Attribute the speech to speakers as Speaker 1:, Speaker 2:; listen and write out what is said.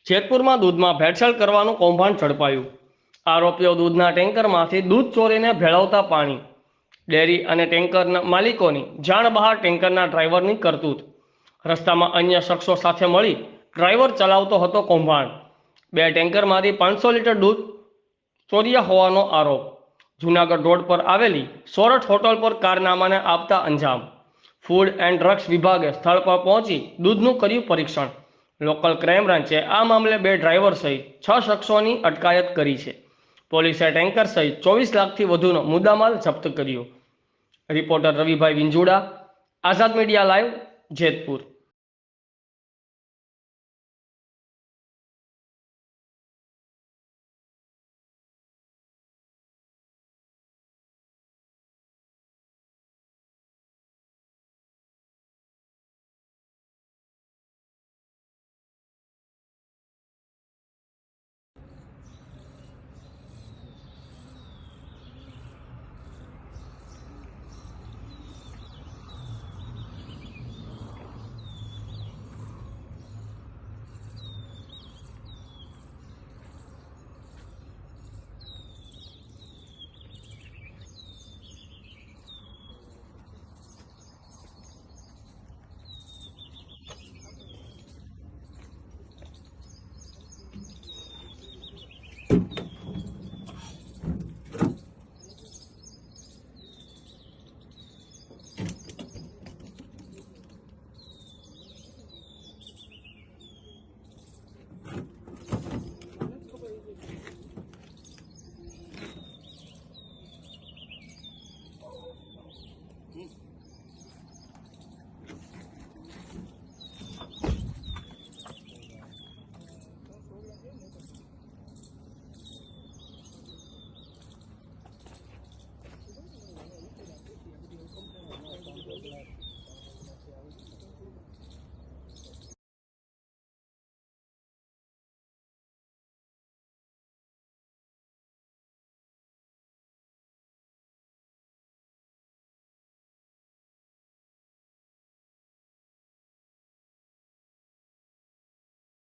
Speaker 1: જેતપુરમાં દૂધમાં ભેળસેળ કરવાનું કૌભાંડ ઝડપાયું। આરોપીઓ દૂધના ટેન્કરમાંથી દૂધ ચોરીને ભેળવતા પાણી। ડેરી અને ટેન્કરના માલિકોની જાણ બહાર ટેન્કરના ડ્રાઈવરની કરતૂત। રસ્તામાં અન્ય શખ્સો સાથે મળી ડ્રાઈવર ચલાવતો હતો કૌભાંડ। 2 ટેન્કરમાંથી 500 લીટર દૂધ ચોર્યા હોવાનો આરોપ। જૂનાગઢ રોડ પર આવેલી સોરઠ હોટલ પર કારનામાને આપતા અંજામ। ફૂડ એન્ડ ડ્રગ્સ વિભાગે સ્થળ પર પહોંચી દૂધનું કર્યું પરીક્ષણ। લોકલ ક્રાઇમ બ્રાન્ચે આ મામલે 2 ડ્રાઈવર સહિત 6 શખ્સોની અટકાયત કરી છે। પોલીસે ટેન્કર સહિત 24 લાખથી વધુનો મુદ્દામાલ જપ્ત કર્યો। રિપોર્ટર રવિભાઈ વિંજુડા, આઝાદ મીડિયા લાઈવ, જેતપુર।